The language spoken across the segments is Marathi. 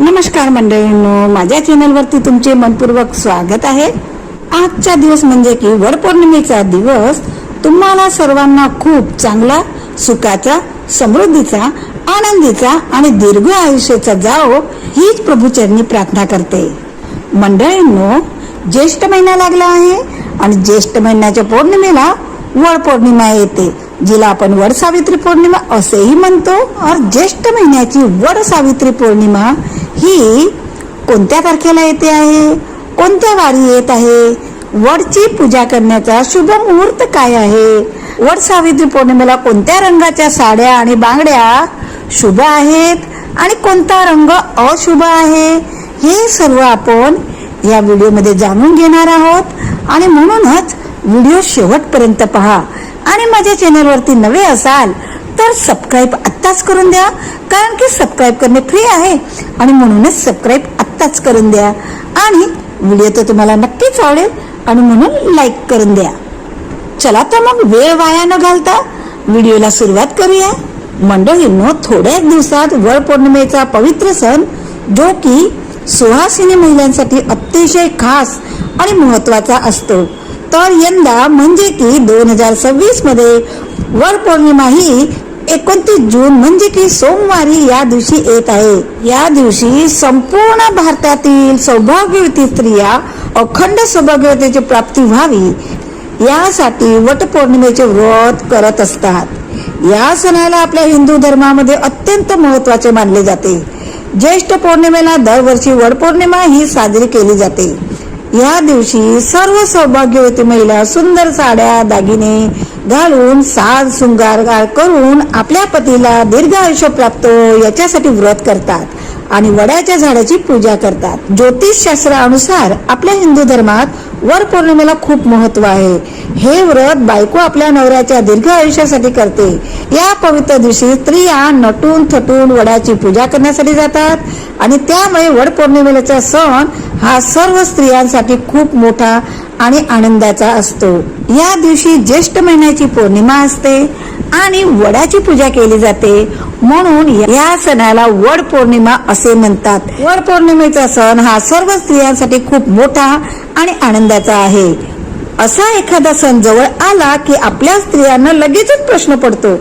नमस्कार मंडळींनो, माझ्या चॅनलवरती तुमचे मनपूर्वक स्वागत आहे। आजचा दिवस म्हणजे की वडपौर्णिमेचा दिवस तुम्हाला सर्वांना खूप चांगला, सुखाचा, समृद्धीचा, आनंदीचा आणि दीर्घ आयुष्याचा जाओ हीच प्रभूचरणी प्रार्थना करते। मंडळींनो, ज्येष्ठ महिना लागला आहे आणि ज्येष्ठ महिन्याच्या पौर्णिमेला वडपौर्णिमा येते, जिला आपण वड सावित्री पौर्णिमा असेही म्हणतो। और ज्येष्ठ महिन्याची वड सावित्री पौर्णिमा ही कोणत्या तारखेला येते आहे, कोणत्या वारी येत आहे, वडची पूजा करण्याचा शुभ मुहूर्त काय आहे, वड सावित्री पौर्णिमेला कोणत्या रंगाच्या साड्या आणि बांगड्या शुभ आहेत आणि कोणता रंग अशुभ आहे, हे सर्व आपण या व्हिडिओमध्ये जाणून घेणार आहोत। आणि म्हणूनच व्हिडिओ शेवटपर्यंत पहा आणि माझ्या चॅनलवरती नवे असाल तर सबस्क्राईब आत्ताच करून द्या, कारण की सबस्क्राईब करणे फ्री आहे आणि म्हणूनच सबस्क्राईब आत्ताच करून द्या। आणि व्हिडिओ तर तुम्हाला नक्कीच आवडेल आणि म्हणून लाईक करून द्या। चला तर मग वेळ वाया न घालता व्हिडिओला सुरुवात करूया। मंडळींनो, थोड्याच दिवसात वड पौर्णिमेचा पवित्र सण, जो की सुहासिनी महिलांसाठी अतिशय खास आणि महत्वाचा असतो, तर यंदा म्हणजे की 2026 मध्ये वड पौर्णिमा ही 29 जून म्हणजे की सोमवारी या दिवशी येत आहे। या दिवशी संपूर्ण भारतातील सौभाग्यवती स्त्रिया अखंड सौभाग्यवतीची प्राप्ती व्हावी यासाठी वट पौर्णिमेचे व्रत करत असतात। या सणाला आपल्या हिंदू धर्मामध्ये अत्यंत महत्वाचे मानले जाते। ज्येष्ठ पौर्णिमेला दरवर्षी वड पौर्णिमा ही साजरी केली जाते। या दिवशी सर्व सौभाग्यवती महिला सुंदर साड्या, दागिने घालून साज शृंगार करून आपल्या पतीला दीर्घ आयुष्य प्राप्त याच्यासाठी व्रत करतात आणि वडाच्या झाडाची पूजा करतात। ज्योतिष शास्त्रानुसार आपल्या हिंदू धर्मात वड पौर्णिमेला खूप महत्व आहे। हे व्रत बायको आपल्या नवऱ्याच्या दीर्घ आयुष्यासाठी करते। या पवित्र दिवशी स्त्रिया नटून थटून वडाची पूजा करण्यासाठी जातात आणि त्यामुळे वड पौर्णिमेचा सण हा सर्व स्त्रियांसाठी खूप मोठा आणि आनंदाचा असतो। या दिवशी ज्येष्ठ महिन्याची पौर्णिमा असते आणि वडाची पूजा केली जाते, म्हणून या सणाला वड पौर्णिमा असे म्हणतात। वड पौर्णिमेचा सण हा सर्व स्त्रियांसाठी खूप मोठा आणि आनंदाचा आहे। असा एखादा सण जवळ आला की आपल्या स्त्रियांना लगेचच प्रश्न पडतो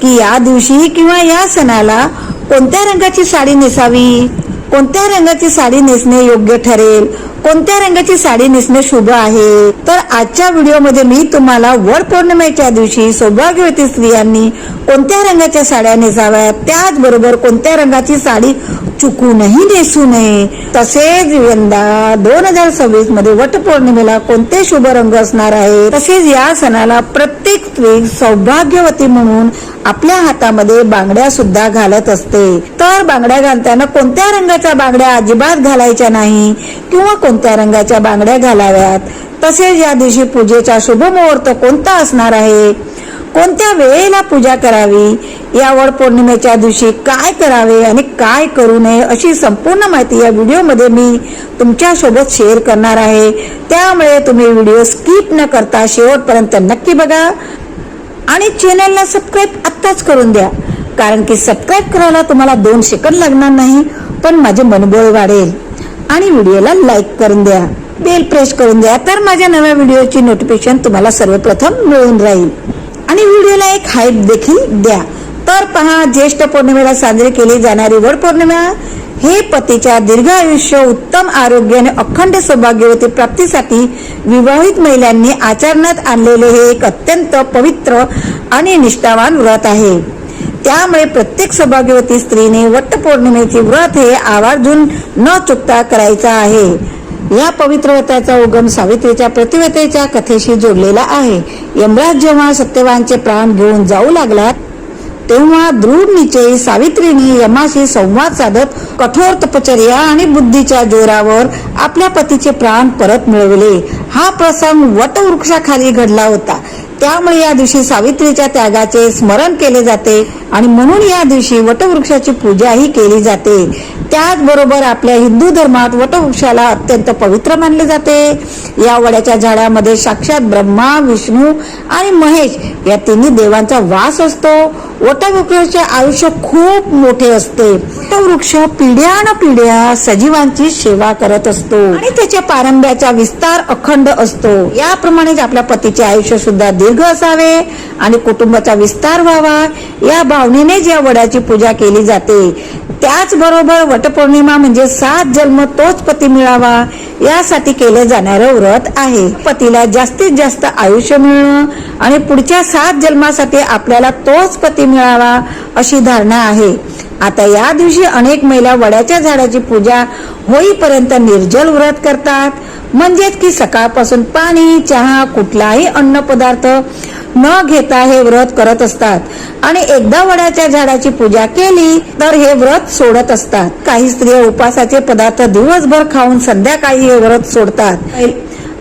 की या दिवशी किंवा या सणाला कोणत्या रंगाची साडी नेसावी, कोणत्या रंगाची साडी नेसणे योग्य ठरेल, कोणत्या रंगाची साडी नेसणे शुभ आहे। तर आजच्या व्हिडिओमध्ये मी तुम्हाला वड पौर्णिमेच्या दिवशी सौभाग्यवती स्त्रियांनी कोणत्या रंगाच्या साड्या नेसाव्यात, त्याचबरोबर कोणत्या रंगाची साडी चुकूनही नेसू नये, तसेच यंदा 2026 मध्ये वट पौर्णिमेला कोणते शुभ रंग असणार आहे, तसेच या सणाला प्रत्येक स्त्री सौभाग्यवती म्हणून आपल्या हातामध्ये बांगड्या सुद्धा घालत असते। तर बांगड्या घालताना कोणत्या रंगाच्या बांगड्या अजिबात घालायच्या नाही किंवा कोणत्या रंगाच्या बांगड्या घालाव्यात, तसेच या दिवशी पूजेचा शुभ मुहूर्त कोणता असणार आहे, कोणत्या वेळेला पूजा करावी, या वड पौर्णिमेच्या दिवशी काय करावे आणि काय करू नये अशी संपूर्ण माहिती या व्हिडिओमध्ये मी तुमच्या सोबत शेअर करणार आहे। त्यामुळे तुम्ही व्हिडिओ स्किप न करता शेवटपर्यंत नक्की बघा आणि चॅनलला सबस्क्राईब आत्ताच करून द्या, कारण की सबस्क्राईब करायला तुम्हाला 2 सेकंद लागणार नाही, पण माझे मनोबळ वाढेल। आणि व्हिडिओला लाईक करून द्या, बेल प्रेस करून द्या, तर माझ्या नव्या व्हिडिओची नोटिफिकेशन तुम्हाला सर्वप्रथम मिळून राहील। आणि व्हिडिओला एक हाईप देखील द्या। तर पहा, ज्येष्ठ पौर्णिमेला साजरी केली जाणारी वड पौर्णिमा हे पतीच्या दीर्घ आयुष्य, उत्तम आरोग्य आणि अखंड सौभाग्यवती प्राप्तीसाठी विवाहित महिलांनी आचरणात आणलेले हे एक अत्यंत पवित्र आणि निष्ठावान व्रत आहे। त्यामुळे प्रत्येक सौभाग्यवती स्त्रीने वट पौर्णिमेचे व्रत हे आवर्जून न चुकता करायचा आहे। या पवित्र व्रताचा उगम सावित्रीच्या प्रतिव्रतेच्या कथेशी जोडलेला आहे। यमराज जेव्हा सत्यवानचे प्राण घेऊन जाऊ लागला तेव्हा दृढ निश्चयी सावित्रीने यमाशी संवाद साधत कठोर तपश्चर्या आणि बुद्धीच्या जोरावर आपल्या पतीचे प्राण परत मिळवले। हा प्रसंग वटवृक्षाखाली घडला होता। त्यामुळे या दिवशी सावित्रीच्या त्यागाचे स्मरण केले जाते आणि म्हणून या दिवशी वटवृक्षाची पूजाही केली जाते. त्याचबरोबर आपल्या हिंदू धर्मात वटवृक्षाला अत्यंत पवित्र मानले जाते. या वडाच्या झाडामध्ये साक्षात ब्रह्मा, विष्णू आणि महेश या तिन्ही देवांचा वास असतो. वटवृक्षाचे आयुष्य खूप मोठे असते. वटवृक्ष पिढ्यानपिढ्या सजीवांची सेवा करत असतो आणि त्याच्या पारंब्याचा विस्तार अखंड असतो. याप्रमाणेच आपल्या पतीचे आयुष्य सुद्धा दीर्घ असावे आणि कुटुंबाचा विस्तार व्हावा या भावनेनेच या वडाची पूजा केली जाते. त्याचबरोबर वटपौर्णिमा म्हणजे 7 जन्म तोच पती मिळावा यासाठी केले जाणारे व्रत आहे. पतीला जास्तीत जास्त आयुष्य मिळणं आणि पुढच्या 7 जन्मासाठी आपल्याला तोच पती मिळावा अशी धारणा आहे. आता या दिवशी अनेक महिला वडाच्या झाडाची पूजा होईपर्यंत निर्जल व्रत करतात. म्हणजेच की सकाळपासून पाणी, चहा, कुठलाही अन्न पदार्थ न घेता हे व्रत करत असतात आणि एकदा वडाच्या झाडाची पूजा केली तर हे व्रत सोडत असतात. काही स्त्रिया उपासाचे पदार्थ दिवसभर खाऊन संध्याकाळी हे व्रत सोडतात.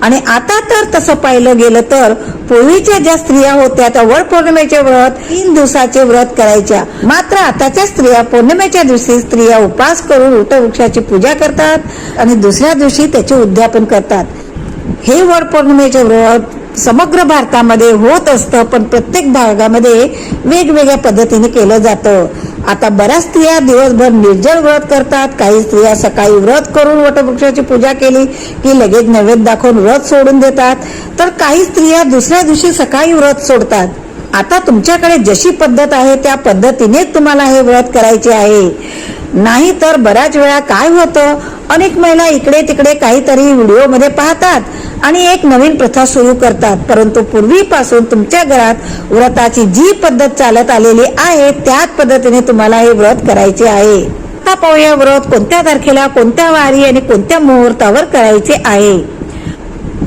आणि आता तर तसं पाहिलं गेलं तर पूर्वीच्या ज्या स्त्रिया होत्या त्या वड पौर्णिमेचे व्रत 3 दिवसाचे व्रत करायच्या. मात्र आताच्या स्त्रिया पौर्णिमेच्या दिवशी स्त्रिया उपास करून वटवृक्षाची पूजा करतात आणि दुसऱ्या दिवशी त्याचे उद्यापन करतात. हे वड पौर्णिमेचे व्रत समग्र भारतामध्ये होत असतं, पण प्रत्येक भागामध्ये वेगवेगळ्या पद्धतीने केलं जातं. आता बऱ्याच स्त्रिया दिवसभर निर्जल व्रत करतात. काही स्त्रिया सकाळी व्रत करून वटवृक्षाची पूजा केली की लगेच नैवेद्य दाखवून व्रत सोडून देतात, तर काही स्त्रिया दुसऱ्या दिवशी सकाळी व्रत सोडतात. आता तुमच्याकडे जशी पद्धत आहे त्या पद्धतीनेच तुम्हाला हे व्रत करायचे आहे. नाही तर बऱ्याच वेळा काय होतं, अनेक महिला इकडे तिकडे काहीतरी व्हिडिओ मध्ये पाहतात आणि एक नवीन प्रथा सुरू करतात. परंतु पूर्वीपासून तुमच्या घरात व्रताची जी पद्धत चालत आलेली आहे त्याच पद्धतीने तुम्हाला हे व्रत करायचे आहे. आता पाहूया व्रत कोणत्या तारखेला, कोणत्या वारी आणि कोणत्या मुहूर्तावर करायचे आहे.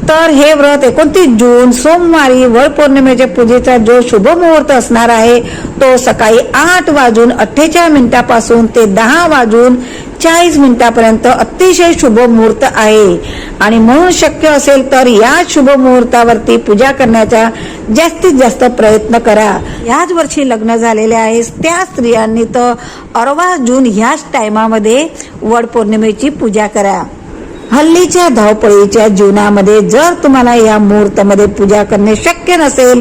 तर हे व्रत 29 जून सोमवारी वड पौर्णिमेच्या पूजेचा जो शुभ मुहूर्त असणार आहे तो सकाळी 8:48 ते 10:40 अतिशय शुभ मुहूर्त आहे. आणि म्हणून शक्य असेल तर या शुभ मुहूर्तावरती पूजा करण्याचा जास्तीत जास्त प्रयत्न करा. याच वर्षी लग्न झालेले आहे त्या स्त्रियांनी तर 18 जून ह्याच टायमामध्ये वड पौर्णिमेची पूजा करा. हल्लीच्या धावपळीच्या जीवनामध्ये जर तुम्हाला या मुहूर्तामध्ये पूजा करणे शक्य नसेल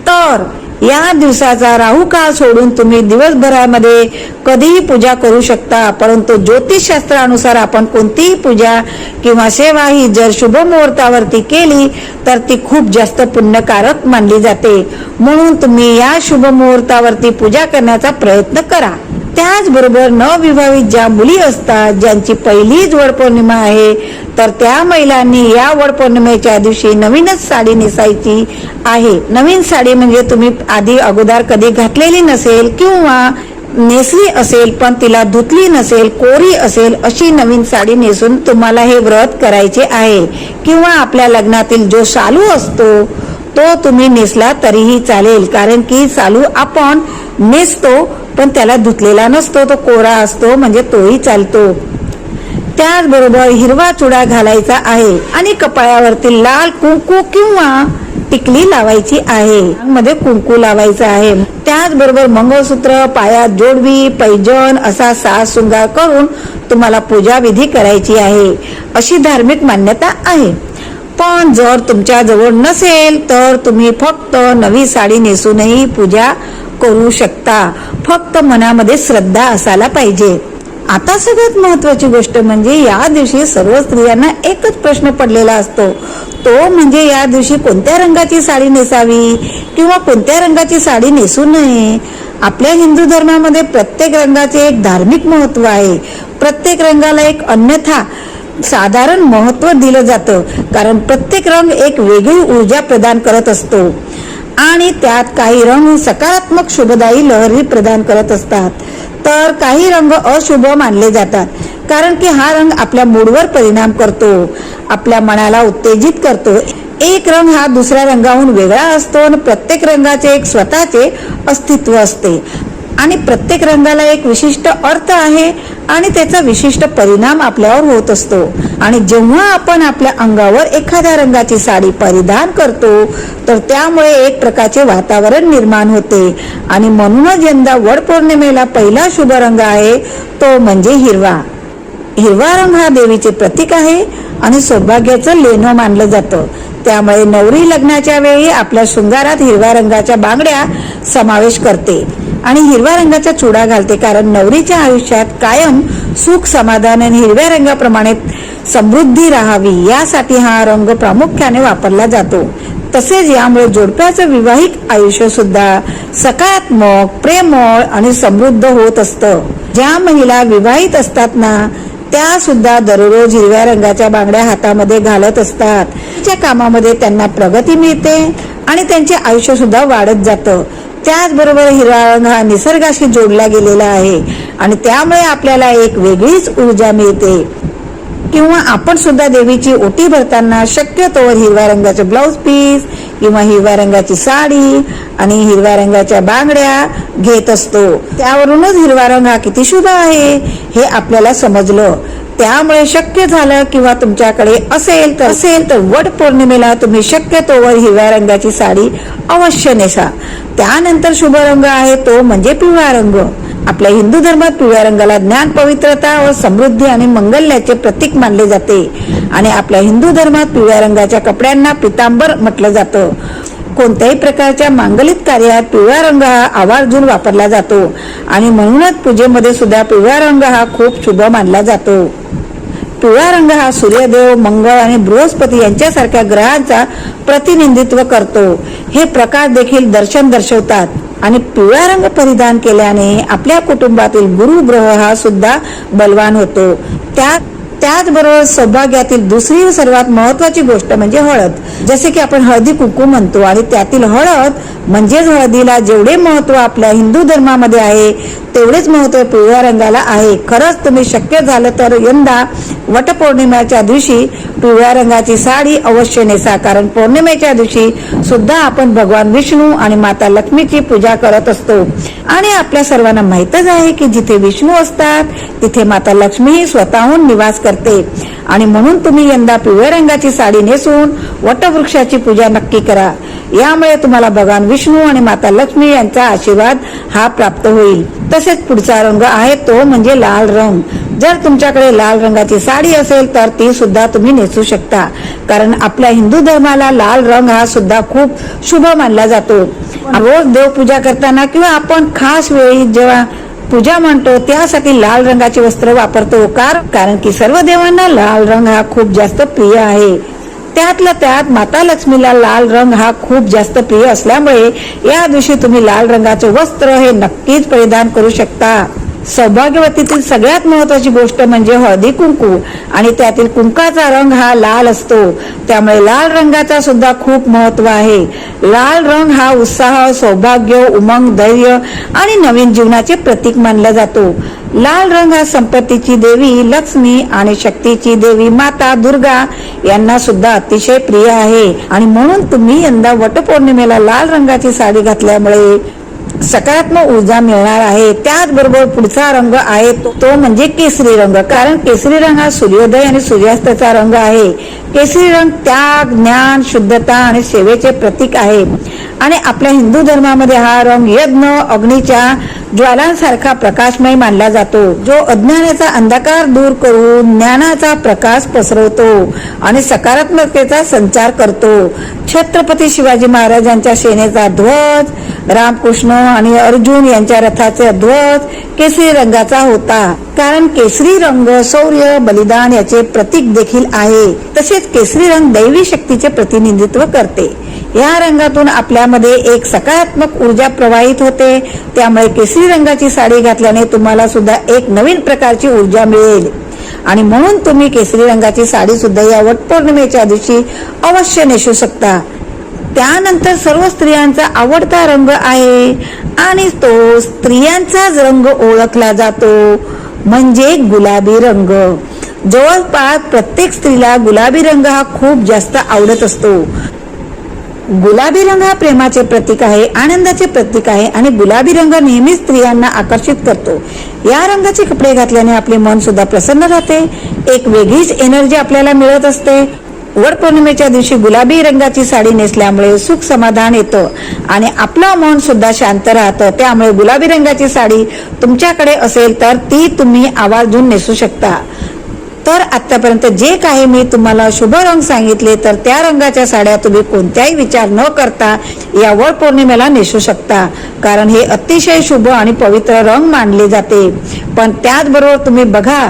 तर या दिवसाचा राहू काळ सोडून तुम्ही दिवसभरामध्ये कधीही पूजा करू शकता. परंतु ज्योतिषशास्त्रानुसार आपण कोणतीही पूजा किंवा सेवा ही जर शुभ मुहूर्तावरती केली तर ती खूप जास्त पुण्यकारक मानली जाते. म्हणून तुम्ही या शुभ मुहूर्तावरती पूजा करण्याचा प्रयत्न करा. त्याचबरोबर नवविवाहित ज्या मुली असतात, ज्यांची पहिलीच वड पौर्णिमा आहे, तर त्या महिलांनी या वड पौर्णिमेच्या दिवशी नवीनच साडी नेसायची आहे. नवीन साडी म्हणजे तुम्ही आधी अगोदर कधी घातलेली नसेल किंवा नेसली असेल पण तिला धुतली नसेल, कोरी असेल, अशी नवीन साडी नेसून तुम्हाला हे व्रत करायचे आहे. किंवा आपल्या लग्नातील जो शालू असतो तो तुम्ही नेसला तरीही चालेल, कारण की शालू आपण नेसतो पण त्याला धुतलेला नसतो, तो कोरा असतो, म्हणजे तोही चालतो. त्याचबरोबर हिरवा चुडा घालायचा आहे आणि कपाळावरती लाल कुंकू किंवा टिकली लावायची आहे, मध्ये कुंकू लावायचं आहे. त्याचबरोबर मंगळसूत्र, पायात जोडवी, पैंजण असा साज शृंगार करून तुम्हाला पूजा विधी करायची आहे अशी धार्मिक मान्यता आहे. पण जर तुमच्या जवळ नसेल तर तुम्ही फक्त नवी साडी नेसूनही पूजा करू शकता. फक्त मनामध्ये श्रद्धा असायला पाहिजे. आता सगळ्यात महत्वाची गोष्ट म्हणजे या दिवशी सर्व स्त्रियांना एकच प्रश्न पडलेला असतो, तो म्हणजे या दिवशी कोणत्या रंगाची साडी नेसावी किंवा कोणत्या रंगाची साडी नेसू नये. आपल्या हिंदू धर्मामध्ये प्रत्येक रंगाचे एक धार्मिक महत्व आहे. प्रत्येक रंगाला एक अन्यथा साधारण महत्व दिलं जातं, कारण प्रत्येक रंग एक वेगळी ऊर्जा प्रदान करत असतो आणि त्यात काही रंग सकारात्मक शुभदायी लहरी प्रदान करत असतात, तर काही रंग अशुभ मानले जातात, कारण की हा रंग आपल्या मूडवर परिणाम करतो, आपल्या मनाला उत्तेजित करतो. एक रंग हा दुसऱ्या रंगाहून वेगळा असतो आणि प्रत्येक रंगाचे एक स्वतःचे अस्तित्व असते आणि प्रत्येक रंगाला एक विशिष्ट अर्थ आहे आणि त्याचा विशिष्ट परिणाम आपल्यावर होत असतो. आणि जेव्हा आपण आपल्या अंगावर एखाद्या रंगाची साडी परिधान करतो तर त्यामुळे एक प्रकारचे वातावरण निर्माण होते. आणि म्हणूनच यंदा वडपौर्णिमेला पहिला शुभ रंग आहे तो म्हणजे हिरवा. हिरवा रंग हा देवीचे प्रतीक आहे आणि सौभाग्याचं लेणं मानलं जातं. त्यामुळे नवरी लग्नाच्या वेळी आपल्या शृंगारात हिरव्या रंगाच्या बांगड्या समावेश करते आणि हिरव्या रंगाचा चुडा घालते, कारण नवरीच्या आयुष्यात कायम सुख समाधान आणि हिरव्या रंगाप्रमाणे समृद्धी राहावी यासाठी हा रंग प्रामुख्याने वापरला जातो. तसेच यामुळे जोडप्याचं विवाहिक आयुष्य सुद्धा सकारात्मक, प्रेमळ आणि समृद्ध होत असतं. ज्या महिला विवाहित असतात ना त्या सुद्धा दररोज हिरव्या रंगाच्या बांगड्या हातामध्ये घालत असतात. त्यांच्या कामामध्ये त्यांना प्रगती मिळते आणि त्यांचे आयुष्य सुद्धा वाढत जातं. त्याचबरोबर हिरवा रंग हा निसर्गाशी जोडला गेलेला आहे आणि त्यामुळे आपल्याला एक वेगळीच ऊर्जा मिळते. किंवा आपण सुद्धा देवीची ओटी भरताना शक्यतोवर हिरव्या रंगाचे ब्लाउज पीस किंवा हिरव्या रंगाची साडी आणि हिरव्या रंगाच्या बांगड्या घेत असतो. त्यावरूनच हिरवा रंग हा किती शुभ आहे हे आपल्याला समजलं. त्यामुळे शक्य झालं किंवा तुमच्याकडे असेल तर वड पौर्णिमेला तुम्ही शक्यतोवर हिरव्या रंगाची साडी अवश्य नेसा. त्यानंतर शुभ रंग आहे तो म्हणजे पिवळा रंग. आपल्या हिंदू धर्मात पिवळ्या रंगाला ज्ञान, पवित्रता व समृद्धी आणि मंगल्याचे प्रतीक मानले जाते आणि आपल्या हिंदू धर्मात पिवळ्या रंगाच्या कपड्यांना पितांबर म्हटलं जातं. कोणत्याही प्रकारच्या मांगलिक कार्यात पिवळा रंग हा आवर्जून वापरला जातो आणि म्हणूनच पूजेमध्ये सुद्धा पिवळा रंग हा खूप शुभ मानला जातो. पिवळा रंग हा सूर्यदेव, मंगळ आणि बृहस्पती यांच्यासारख्या ग्रहांचा प्रतिनिधित्व करतो. हे प्रकार देखील दर्शवतात आणि पिवळा रंग परिधान केल्याने आपल्या कुटुंबातील गुरु ग्रह हा सुद्धा बलवान होतो. त्याचबरोबर सौभाग्यातील दुसरी सर्वात महत्वाची गोष्ट म्हणजे हळद. जसे की आपण हळदी कुंकू म्हणतो आणि त्यातील हळद म्हणजेच हळदीला जेवढे महत्व आपल्या हिंदू धर्मामध्ये आहे तेवढेच महत्व पिवळ्या रंगाला आहे. खरंच तुम्ही शक्य झालं तर यंदा वटपौर्णिमेच्या दिवशी पिवळ्या रंगाची साडी अवश्य नेसा, कारण पौर्णिमेच्या दिवशी सुद्धा आपण भगवान विष्णू आणि माता लक्ष्मीची पूजा करत असतो आणि आपल्या सर्वांना माहीतच आहे की जिथे विष्णू असतात तिथे माता लक्ष्मी स्वतःहून निवास करते. आणि म्हणून तुम्ही यंदा पिवळ्या रंगाची साडी नेसून वटवृक्षाची पूजा नक्की करा. यामुळे तुम्हाला भगवान विष्णू आणि माता लक्ष्मी यांचा आशीर्वाद हा प्राप्त होईल. तसेच पुढचा रंग आहे तो म्हणजे लाल रंग. जर तुमच्याकडे लाल रंगाची साडी असेल तर ती सुद्धा तुम्ही नेसू शकता, कारण आपल्या हिंदू धर्माला लाल रंग हा सुद्धा खूप शुभ मानला जातो. रोज देवपूजा करताना किंवा आपण खास वेळी जेव्हा पूजा मांडतो त्यासाठी लाल रंगाचे वस्त्र वापरतो, कारण की सर्व देवांना लाल रंग हा खूप जास्त प्रिय आहे. त्यातल्या त्यात माता लक्ष्मीला लाल रंग हा खूप जास्त प्रिय असल्यामुळे या दिवशी तुम्ही लाल रंगाचे वस्त्र हे नक्कीच परिधान करू शकता. सौभाग्यवतीतील सगळ्यात महत्वाची गोष्ट म्हणजे हळदी कुंकू आणि त्यातील कुंकाचा रंग हा लाल असतो. त्यामुळे लाल रंगाचा सुद्धा खूप महत्व आहे. लाल रंग हा उत्साह, सौभाग्य, उमंग, धैर्य आणि नवीन जीवनाचे प्रतीक मानला जातो. लाल रंग हा संपत्तीची देवी लक्ष्मी आणि शक्तीची देवी माता दुर्गा यांना सुद्धा अतिशय प्रिय आहे आणि म्हणून तुम्ही यंदा वटपौर्णिमेला लाल रंगाची साडी घातल्यामुळे सकारात्मक ऊर्जा मिळणार आहे. त्याचबरोबर पुढचा रंग आहे तो म्हणजे केसरी रंग, कारण केसरी रंग हा सूर्योदय आणि सूर्यास्ताचा रंग आहे. केसरी रंग त्याग, ज्ञान, शुद्धता आणि सेवेचे प्रतीक आहे आणि आपल्या हिंदू धर्मामध्ये हा रंग यज्ञ, अग्नीच्या ज्वालांसारखा प्रकाशमय मानला जातो, जो अज्ञानाचा अंधकार दूर करून ज्ञानाचा प्रकाश पसरवतो आणि सकारात्मकतेचा संचार करतो. छत्रपती शिवाजी महाराजांच्या सेनेचा ध्वज, रामकृष्ण आणि अर्जुन यांच्या रथाचे ध्वज केसरी रंगाचा होता, कारण केसरी रंग शौर्य, बलिदान याचे प्रतीक देखील आहे. तसेच केसरी रंग दैवी शक्तीचे प्रतिनिधित्व करते. या रंगातून आपल्यामध्ये एक सकारात्मक ऊर्जा प्रवाहित होते. त्यामुळे केसरी रंगाची साडी घातल्याने तुम्हाला सुद्धा एक नवीन प्रकारची ऊर्जा मिळेल आणि म्हणून तुम्ही केसरी रंगाची साडी सुद्धा या वटपौर्णिमेच्या दिवशी अवश्य नेसू शकता. त्यानंतर सर्व स्त्रियांचा आवडता रंग आहे आणि तो स्त्रियांचाच रंग ओळखला जातो म्हणजे गुलाबी रंग. जवळपास प्रत्येक स्त्रीला गुलाबी रंग हा खूप जास्त आवडत असतो. गुलाबी रंग हा प्रेमाचे प्रतीक आहे, आनंदाचे प्रतीक आहे आणि गुलाबी रंग नेहमीच स्त्रियांना आकर्षित करतो. या रंगाचे कपडे घातल्याने आपले मन सुद्धा प्रसन्न राहते, एक वेगळीच एनर्जी आपल्याला मिळत असते. वडपौर्णिमेच्या दिवशी गुलाबी रंगाची साडी नेसल्यामुळे सुख समाधान येतं आणि आपलं मन सुद्धा शांत राहतं. त्यामुळे गुलाबी रंगाची साडी तुमच्याकडे असेल तर ती तुम्ही आवर्जून नेसू शकता. तर आतापर्यंत जे काही मी तुम्हाला शुभ रंग सांगितले तर त्या रंगाच्या साड्या तुम्ही कोणत्याही विचार न करता या वड पौर्णिमेला नेसू शकता, कारण हे अतिशय शुभ आणि पवित्र रंग मानले जाते. पण त्याचबरोबर तुम्ही बघा,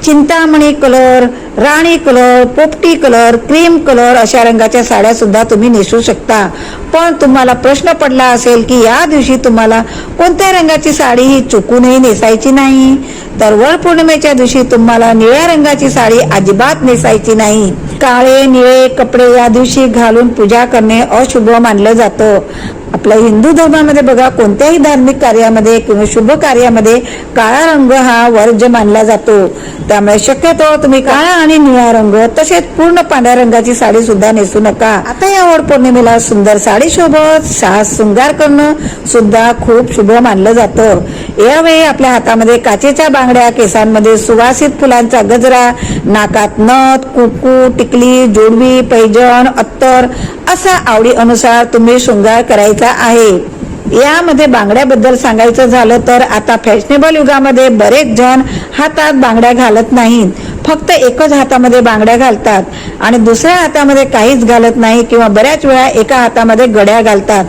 चिंतामणी कलर, राणी कलर, पोपटी कलर, क्रीम कलर अशा रंगाच्या साड्या सुद्धा तुम्ही नेसू शकता. पण तुम्हाला प्रश्न पडला असेल की या दिवशी तुम्हाला कोणत्या रंगाची साडी ही चुकूनही नेसायची नाही, तर वड पौर्णिमेच्या दिवशी तुम्हाला निळ्या रंगाची साडी अजिबात नेसायची नाही. काळे निळे कपडे या दिवशी घालून पूजा करणे अशुभ मानलं जातं. आपल्या हिंदू धर्मामध्ये बघा, कोणत्याही धार्मिक कार्यामध्ये किंवा शुभ कार्यामध्ये काळा रंग हा वर्ज्य मानला जातो. त्यामुळे शक्यतो तुम्ही काळा आणि निळा रंग तसेच पूर्ण पांढऱ्या रंगाची साडी सुद्धा नेसू नका. आता या वड पौर्णिमेला सुंदर साडी सोबत साज शृंगार करणं सुद्धा खूप शुभ मानलं जातं. यावेळी आपल्या हातामध्ये काचेच्या बांगड्या, केसांमध्ये सुवासित फुलांचा गजरा, नाकात नथ, कुंकू, टिकली, जोडवी, पैंजण, अत्तर असा आवडी अनुसार तुम्ही शृंगार करायचा आहे. यामध्ये बांगड्याबद्दल सांगायचं झालं तर आता फॅशनेबल युगामध्ये बरेच जण हातात बांगड्या घालत नाहीत, फक्त एकच हातामध्ये बांगड्या घालतात आणि दुसऱ्या हातामध्ये काहीच घालत नाही, किंवा बऱ्याच वेळा एका हातामध्ये घड्या घालतात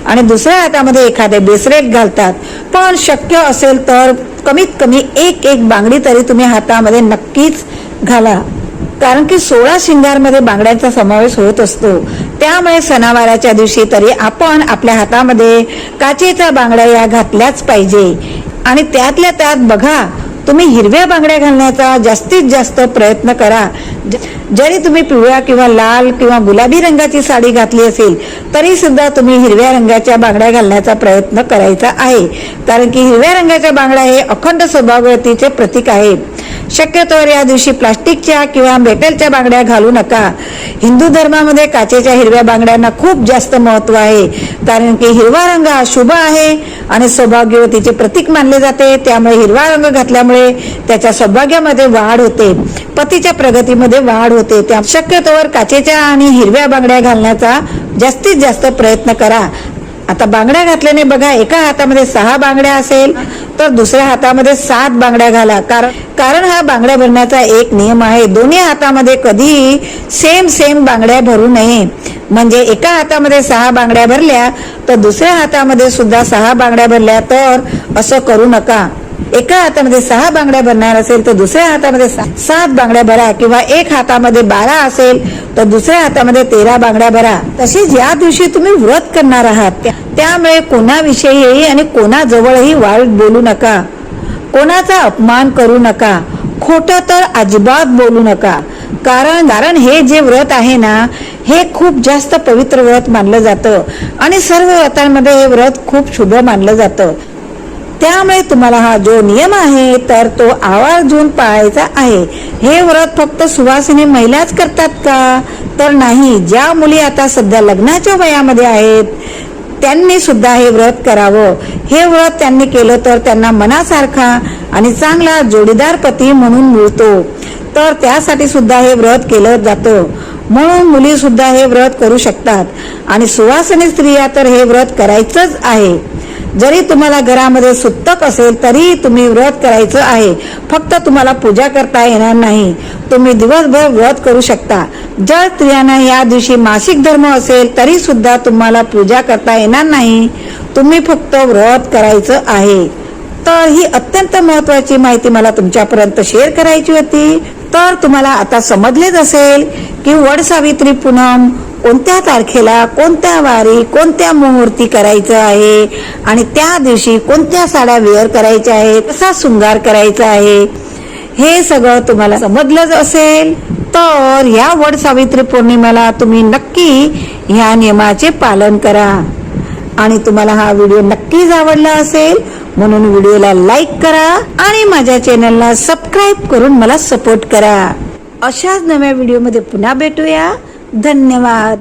आणि दुसऱ्या हातामध्ये एखादे ब्रेसलेट घालतात. पण शक्य असेल तर कमीत कमी एक बांगडी तरी तुम्ही हातामध्ये नक्कीच घाला, कारण की 16 शिंगारमध्ये बांगड्यांचा समावेश होत असतो. त्यामुळे सणावाराच्या दिवशी तरी आपण आपल्या हातामध्ये काचेच्या बांगड्या या घातल्याच पाहिजे. आणि त्यातल्या त्यात बघा, तुम्ही हिरव्या बांगड्या घालण्याचा जास्तीत जास्त प्रयत्न करा. जरी तुम्ही पिवळ्या किंवा लाल किंवा गुलाबी रंगाची साडी घातली असेल तरी सुद्धा तुम्ही हिरव्या रंगाच्या बांगड्या घालण्याचा प्रयत्न करायचा आहे, कारण की हिरव्या रंगाच्या बांगड्या हे अखंड सौभाग्यवतीचे प्रतीक आहे. शक्यतोवर या दिवशी प्लास्टिकच्या किंवा मेटलच्या बांगड्या घालू नका. हिंदू धर्मामध्ये काचेच्या हिरव्या बांगड्यांना खूप जास्त महत्व आहे, कारण की हिरवा रंग हा शुभ आहे आणि सौभाग्यवतीचे प्रतीक मानले जाते. त्यामुळे हिरवा रंग घातल्यामुळे त्याच्या सौभाग्यामध्ये वाढ होते, पतीच्या प्रगतीमध्ये वाढ होते. त्या शक्यतोवर काचेच्या आणि हिरव्या बांगड्या घालण्याचा जास्तीत जास्त प्रयत्न करा. आता बांगड्या घातल्याने बघा, एका हातामध्ये 6 बांगड्या असेल तर दुसऱ्या हातामध्ये 7 बांगड्या घाला, कारण हा बांगड्या भरण्याचा एक नियम आहे. दोन्ही हातामध्ये कधीही सेम बांगड्या भरू नये. म्हणजे एका हातामध्ये 6 बांगड्या भरल्या तर दुसऱ्या हातामध्ये सुद्धा 6 बांगड्या भरल्या, तर असं करू नका. एका हातामध्ये 6 बांगड्या भरणार असेल तर दुसऱ्या हातामध्ये 7 बांगड्या भरा, किंवा एक हातामध्ये 12 असेल तर दुसऱ्या हातामध्ये 13 बांगड्या भरा. तसेच या दिवशी तुम्ही व्रत करणार आहात, त्यामुळे कोणाविषयीही आणि कोणाजवळही वाईट बोलू नका, कोणाचा अपमान करू नका, खोटं तर अजिबात बोलू नका. कारण हे जे व्रत आहे ना, हे खूप जास्त पवित्र व्रत मानलं जातं आणि सर्व व्रतांमध्ये हे व्रत खूप शुभ मानलं जातं. त्यामुळे तुम्हाला हा जो नियम आहे तर तो आवर्जून पाळायचा आहे. हे व्रत फक्त सुवासिनी महिलाच करतात का? तर नाही. ज्या मुली आता सध्या लग्नाच्या वयामध्ये आहेत त्यांनी सुद्धा हे व्रत करावं. हे व्रत त्यांनी केलं तर त्यांना मनासारखा आणि चांगला जोडीदार पती म्हणून मिळतो, तर त्यासाठी सुद्धा हे व्रत केलं जातं. म्हणून मुली सुद्धा हे व्रत करू शकतात आणि सुवासिनी स्त्रिया तर हे व्रत करायचंच आहे. जरी तुम्हाला घरामध्ये सुतक असेल तरी तुम्ही व्रत करायचं आहे, फक्त तुम्हाला पूजा करता येणार नाही. तुम्ही दिवसभर व्रत करू शकता. जर स्त्रियांना या दिवशी मासिक धर्म असेल तरी सुद्धा तुम्हाला पूजा करता येणार नाही, तुम्ही फक्त व्रत करायचं आहे. तर ही अत्यंत महत्वाची माहिती मला तुमच्यापर्यंत शेअर करायची होती. तर तुम्हाला आता समजलेच असेल की वड सावित्री पूनम कोणत्या तारखेला, कोणत्या वारी, कोणत्या मुहूर्ती करायचं आहे आणि त्या दिवशी कोणत्या साड्या वेअर करायच्या आहेत, कसा शृंगार करायचा आहे, हे सगळं तुम्हाला समजलंच असेल. तर या वड सावित्री पौर्णिमेला तुम्ही नक्की ह्या नियमाचे पालन करा. आणि तुम्हाला हा व्हिडिओ नक्कीच आवडला असेल, म्हणून व्हिडिओला लाईक करा आणि माझ्या चॅनलला सबस्क्राईब करून मला सपोर्ट करा. अशाच नव्या व्हिडिओमध्ये पुन्हा भेटूया. धन्यवाद.